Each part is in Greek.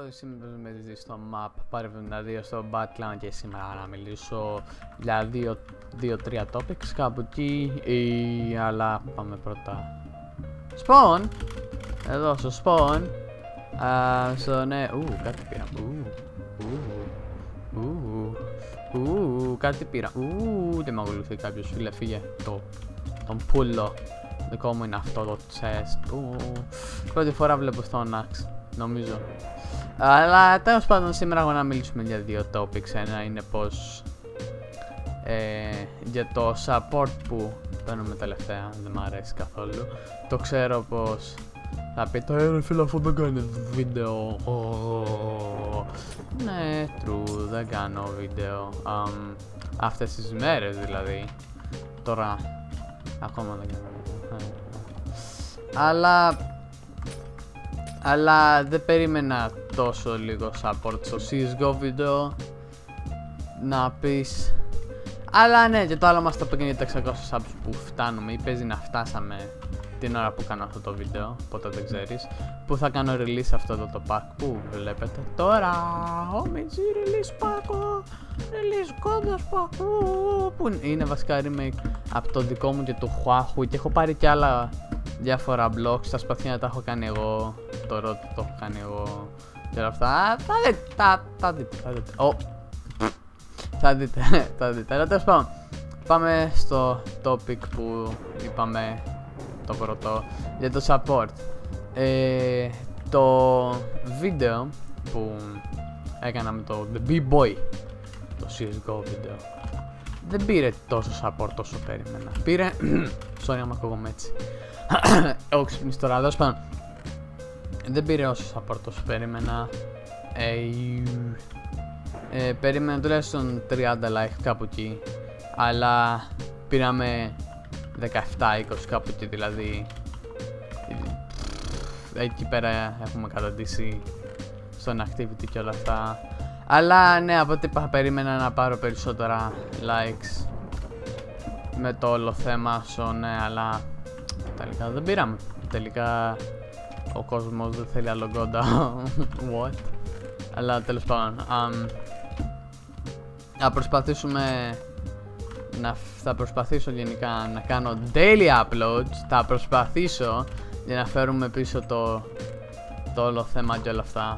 σήμερα με στο map Part 72 στο Battle και σήμερα να μιλήσω για 2-3 topics κάπου εκεί αλλά πάμε πρώτα Spawn, εδώ στο Spawn στο ναι, κάτι πήρα, κάτι πήρα, δεν με ακολουθεί κάποιος φίλε, φύγε τον πουλο, δικό μου είναι αυτό το chest, πρώτη φορά βλέπω στον Axe, νομίζω. Αλλά τέλος πάντων σήμερα έχω να μιλήσουμε για δύο topics. Ένα είναι πως για το support που παίρνουμε τελευταία, δεν μ' αρέσει καθόλου. Το ξέρω πως θα πει το ρε φίλε αφού δεν κάνει βίντεο. Ναι, true, δεν κάνω βίντεο αυτές τις μέρες δηλαδή. Τώρα ακόμα δεν κάνω βίντεο. Αλλά δεν περίμενα τόσο λίγο support στο CSGO βίντεο να πεις. Αλλά ναι, και το άλλο μας το πήγαινε τα 600 subs που φτάνουμε ή παίζει να φτάσαμε την ώρα που κάνω αυτό το βίντεο, οπότε δεν ξέρεις. Που θα κάνω release αυτό εδώ το pack που βλέπετε τώρα. Omg release pack, release κόντας pack, που είναι βασικά remake από το δικό μου και του Huahua και έχω πάρει και άλλα διάφορα blocks, τα σπαθιά τα έχω κάνει εγώ, το ρουτ το έχω κάνει εγώ και όλα αυτά. Θα δείτε, αλλά τέλος πάντων πάμε στο topic που είπαμε το πρώτο για το support. Το βίντεο που έκανα με το The B-Boy, το CSGO βίντεο, δεν πήρε τόσο support όσο περίμενα. Πήρε, sorry άμα ακούγομαι έτσι, έχω ξυπνήσει τώρα, τέλος πάντων δεν πήρε όσο support όσο περίμενα. Περίμενα τουλάχιστον 30 like κάπου εκεί, αλλά πήραμε 17-20 κάπου εκεί, δηλαδή εκεί πέρα έχουμε καταντήσει στον activity και όλα αυτά. Αλλά ναι, από ό,τι περίμενα να πάρω περισσότερα likes με το όλο θέμα, ναι, αλλά τελικά δεν πήραμε. Τελικά ο κόσμος δεν θέλει άλλο γκόντα. What? Αλλά τέλος πάντων θα προσπαθήσω γενικά να κάνω daily uploads. Θα προσπαθήσω για να φέρουμε πίσω το όλο θέμα και όλα αυτά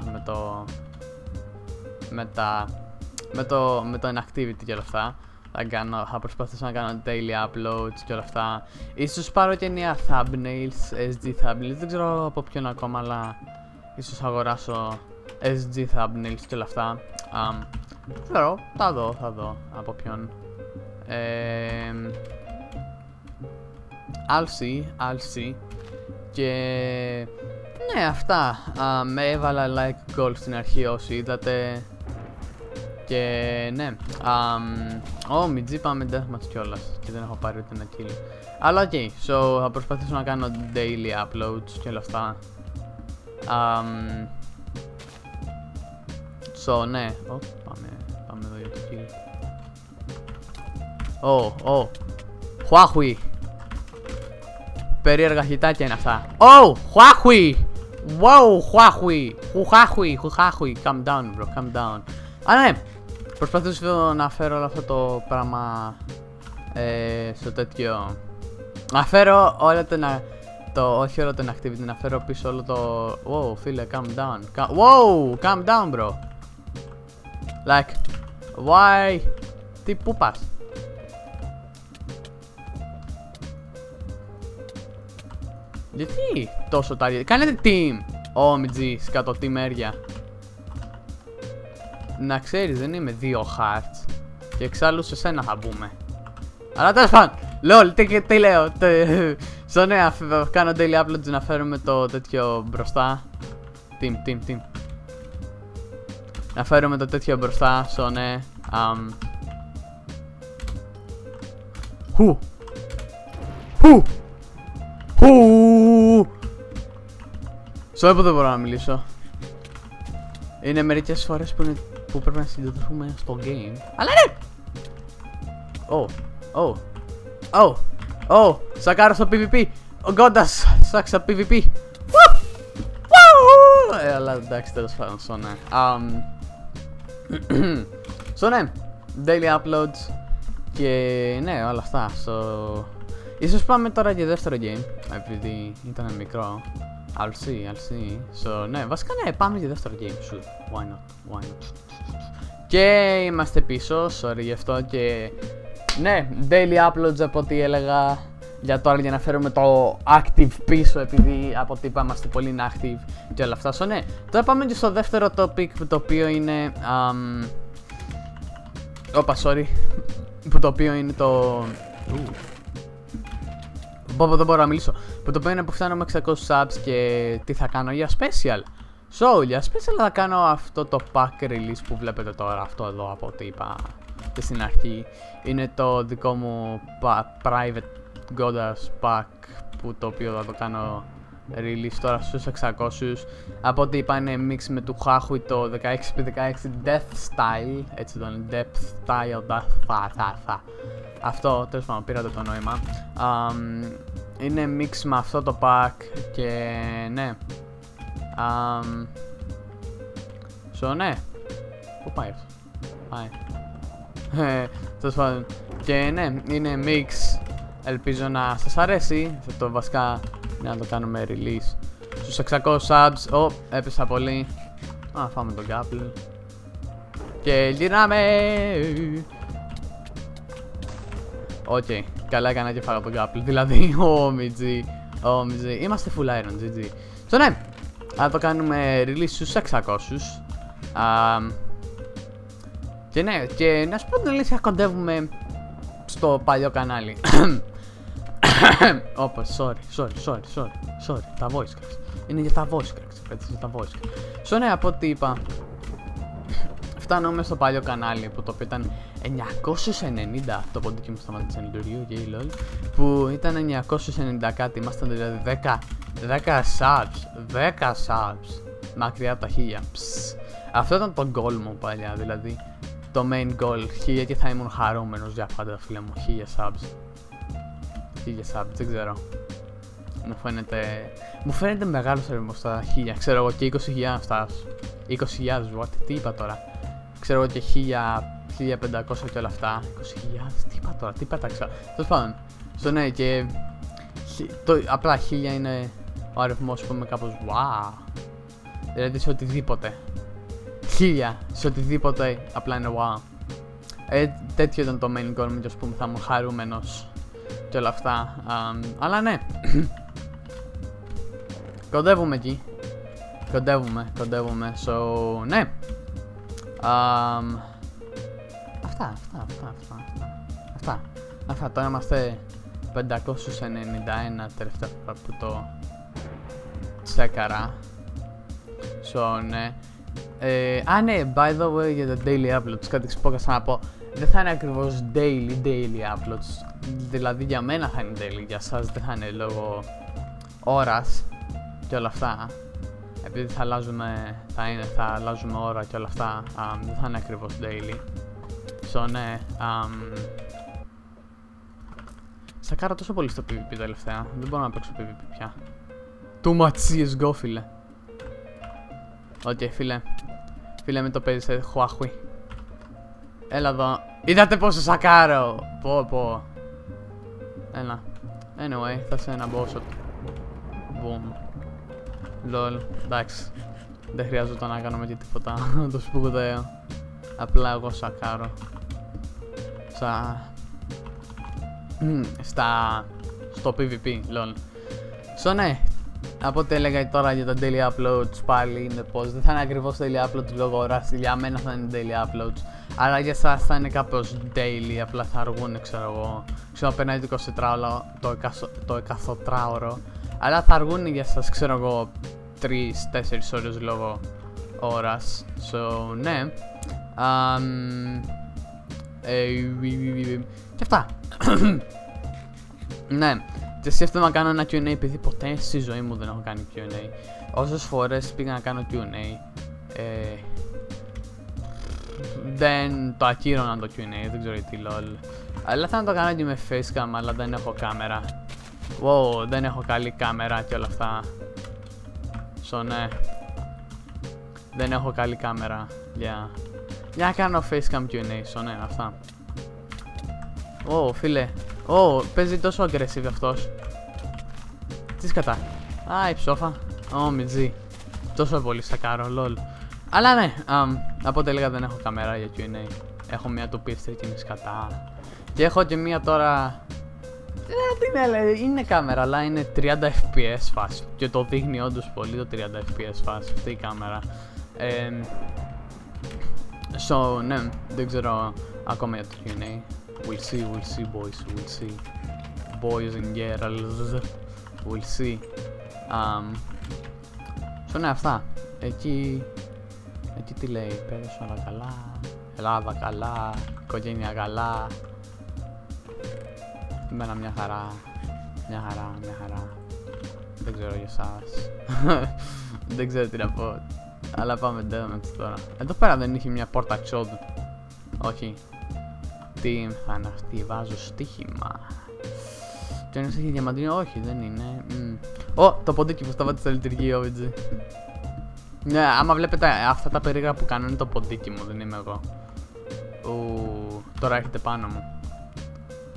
με το inactivity και όλα αυτά. Θα προσπαθήσω να κάνω daily uploads και όλα αυτά. Ίσως πάρω και νέα thumbnails, SG thumbnails, δεν ξέρω από ποιον ακόμα, αλλά ίσως αγοράσω SG thumbnails και όλα αυτά. Ξέρω, θα δω από ποιον. I'll see. Και ναι, αυτά. Με έβαλα like goal στην αρχή όσοι είδατε. Και ναι, Midg πάμε deathmatch κιόλας και δεν έχω πάρει ούτε ένα kill. Αλλά ok, so θα προσπαθήσω να κάνω daily uploads και όλα αυτά. So ναι, πάμε εδώ για το kill. Huahua. Περίεργα χιτάκια είναι αυτά. Huahua. Wow, Huahua. Calm down bro, calm down. Αλλά ναι, προσπαθήσω να φέρω όλο αυτό το πράγμα στο τέτοιο. Να φέρω όλο όχι όλο το activity, να φέρω πίσω όλο το. Wow, φίλε, calm down. Calm down bro. Like, why? Πού πας? Γιατί τόσο τάρια? Κάνετε team. Omg, σκάτω team έρια. Να ξέρεις, δεν είμαι 2 hearts. Και εξάλλου σε σένα θα μπούμε. Αλλά τέλος πάντων, lol, τι λέω. Στο ναι, κάνω daily uploads να φέρουμε το τέτοιο μπροστά. Team. Να φέρουμε το τέτοιο μπροστά, στο ναι. Στο δεν μπορώ να μιλήσω. Είναι μερικές φορές που πρέπει να συγκεντρωθούμε στο game. Αλλά ναι! Σακάρω στο PvP. Ο Γκόντας σάξα PvP. Αλλά Αλλά εντάξει, τέλος πάντων, so ναι. So ναι, daily uploads και ναι, όλα αυτά. So, ίσως πάμε τώρα για δεύτερο game, επειδή ήταν μικρό. I'll see. So ναι, βασικά ναι, πάμε για δεύτερο game. Sure, why not. Και είμαστε πίσω, sorry γι' αυτό και ναι, daily uploads από ό,τι έλεγα για τώρα, για να φέρουμε το active πίσω, επειδή από ό,τι είπα είμαστε πολύ inactive και όλα αυτά. So ναι, τώρα πάμε και στο δεύτερο topic, το οποίο είναι το οποίο είναι το... δεν μπορώ να μιλήσω. Που το οποίο είναι που φτάνω με 600 subs και τι θα κάνω για special. So, για special θα κάνω αυτό το pack release που βλέπετε τώρα, αυτό εδώ από ό,τι είπα και στην αρχή. Είναι το δικό μου private Godas pack, που το οποίο θα το κάνω release τώρα στους 600. Από ό,τι είπα είναι mix με του Huawei το 16x16 Death Style, έτσι το είναι, Depth Style, αυτό, τέλος πάντων, πήρατε το νόημα. Είναι mix με αυτό το pack και ναι. So ναι, πού πάει αυτό, πάει. Τέλος πάντων, και ναι, είναι mix, ελπίζω να σας αρέσει. Θα το βασικά να το κάνουμε release στους 600 subs. Έπεσα πολύ. Φάμε τον Gapple και γυρνάμε. Οκ, καλά έκανα και φάγα τον Gapple, δηλαδή OMG. Είμαστε full iron, GG. So ναι, θα το κάνουμε release στους 600. Και ναι, και να σου πω την αλήθεια, κοντεύουμε στο παλιό κανάλι. Sorry, τα voice cracks. Είναι για τα voice cracks, έτσι, για τα voice cracks. So ναι, από ό,τι είπα, φτάνουμε στο παλιό κανάλι που το οποίο ήταν 990, το ποντίκι μου σταμάτησε να λειτουργεί, okay, lol, που ήταν 990 κάτι, ήμασταν δηλαδή 10 subs μακριά από τα 1000. Αυτό ήταν το goal μου παλιά, δηλαδή το main goal, 1000 και θα ήμουν χαρούμενος για πάντα, φίλε μου, 1000 subs. 1000 subs, δεν ξέρω. Μου φαίνεται μεγάλος αριθμός στα 1000, ξέρω εγώ, και 20.000 φτάσω. 20.000, what, τι είπα τώρα. Ξέρω εγώ και 1500 και όλα αυτά. 20.000, τι είπα τώρα, τι πέταξα. Τέλος πάντων, στο ναι, και απλά 1000 είναι ο αριθμός που είμαι κάπως wow. Δηλαδή σε οτιδήποτε. 1000 σε οτιδήποτε απλά είναι wow. Τέτοιο ήταν το main goal μου, και ας πούμε θα ήμουν χαρούμενος και όλα αυτά. Αλλά ναι, κοντεύουμε εκεί. Κοντεύουμε, so ναι. Αυτά, τώρα είμαστε 591 τελευταία φορά που το τσέκαρα. So ναι. Ναι, by the way, για τα daily uploads, κάτι ξεπόκασα να πω. Δεν θα είναι ακριβώς daily uploads. Δηλαδή για μένα θα είναι daily, για σας δεν θα είναι λόγω ώρας και όλα αυτά. Επειδή θα αλλάζουμε ώρα και όλα αυτά, δεν θα είναι ακριβώς daily. So ναι, σακάρα τόσο πολύ στο PvP τελευταία, δεν μπορώ να παίξω PvP πια. Too much CSGO, φίλε. Οκ, φίλε μην το παίζεις σε Huawei. Έλα εδώ, είδατε πόσο σακάρω. Πω. Έλα. Anyway, θα σε ένα boss. Boom. Lol, εντάξει. Δεν χρειάζεται να κάνουμε και τίποτα το σπουδαίο. Απλά εγώ σακάρω. Στο PvP, lol. So ναι, από ό,τι έλεγα τώρα για τα daily uploads πάλι είναι πως δεν θα είναι ακριβώς daily uploads λόγω ώρας. Για μένα θα είναι daily uploads, αλλά για εσάς θα είναι κάπως daily, απλά θα αργούν, ξέρω εγώ. Ξέρω περνάει το 24ωρο, το 100ωρο, αλλά θα αργούν για εσάς, ξέρω εγώ, 3-4 ώρες λόγω ώρας. So ναι, και αυτά. Ναι, και σκέφτομαι να κάνω ένα Q&A, επειδή ποτέ στη ζωή μου δεν έχω κάνει Q&A. Όσες φορές πήγα να κάνω Q&A, δεν το ακύρωνα το Q&A, δεν ξέρω γιατί, lol. Αλλά θα το κάνω και με facecam, αλλά δεν έχω κάμερα. Wow, δεν έχω καλή κάμερα και όλα αυτά. So ναι, Δεν έχω καλή κάμερα για να κάνω facecam Q&A, ναι, αυτά. Φίλε. Παίζει τόσο aggressive αυτός. Τι σκατά. Η ψόφα. Μιτζή. Τόσο πολύ σακάρω, lol. Αλλά ναι, από ό,τι έλεγα δεν έχω κάμερα για Q&A. Έχω μία του PS3 και είναι σκατά. Και έχω και μία τώρα. Είναι κάμερα, αλλά είναι 30 fps φάση. Και το δείχνει όντως πολύ το 30 fps φάση αυτή η κάμερα. Ναι, δεν ξέρω ακόμα για το Q&A. We'll see boys, we'll see. Boys and girls, we'll see. Ναι, αυτά. Εκεί τι λέει, πέρασε όλα καλά. Ελλάδα καλά, οικογένεια καλά. Εμένα μια χαρά. Δεν ξέρω για εσάς. Δεν ξέρω τι να πω. Αλλά πάμε Deadmans τώρα. Εδώ πέρα δεν είχε μια πόρτα ξόδου. Όχι. Τι θα είναι αυτή, βάζω στοίχημα. Το ένας έχει διαμαντίνο, όχι δεν είναι. Το ποντίκι που στάβατε στο λειτουργείο, OVG. Ναι, άμα βλέπετε αυτά τα περίγραφα που κάνω είναι το ποντίκι μου, δεν είμαι εγώ. Τώρα έρχεται πάνω μου.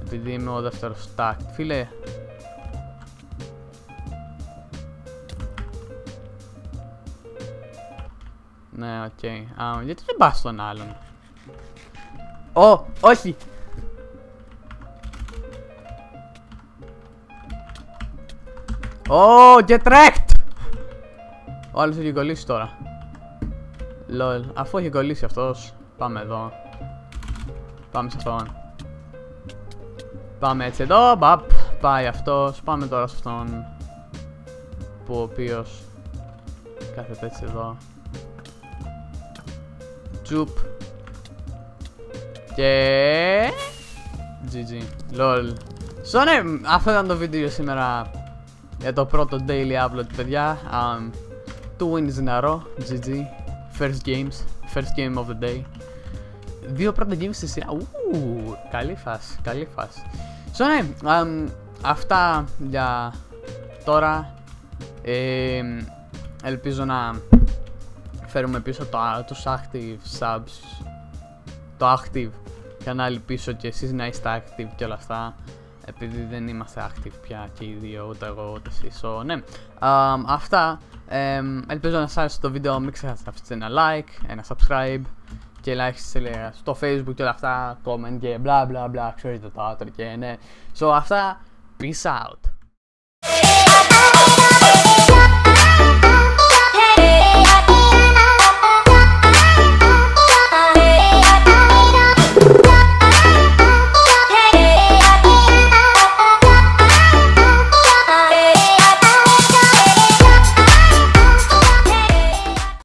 Επειδή είμαι ο δεύτερος stack. Φίλε. Ναι, οκ. Γιατί δεν πας στον άλλον. Όχι. Get wrecked! Ο άλλος έχει κολλήσει τώρα. Lol. Αφού έχει κολλήσει αυτός, πάμε εδώ. Πάμε σε αυτόν. Πάμε έτσι εδώ, πάει αυτός. Πάμε τώρα σε αυτόν. Που ο οποίος κάθεται έτσι εδώ. Τζουπ. Και GG. Lol. Ναι, αυτό ήταν το βίντεο σήμερα για το πρώτο daily upload, παιδιά. 2 wins in a row. GG. First game of the day. 2 πρώτα games στη σειρά. Καλή φάση. Ναι, αυτά για τώρα. Ελπίζω να φέρουμε πίσω τους active subs, το active κανάλι πίσω και εσείς να είστε active και όλα αυτά, επειδή δεν είμαστε active πια και οι δύο, ούτε εγώ ούτε εσείς. Ναι, αυτά. Ελπίζω να σας άρεσε το βίντεο. Μην ξεχάσετε να αφήσετε ένα like, ένα subscribe και like στο facebook και όλα αυτά, comment και bla bla bla, ξέρετε το άτρο και ναι. Αυτά, peace out.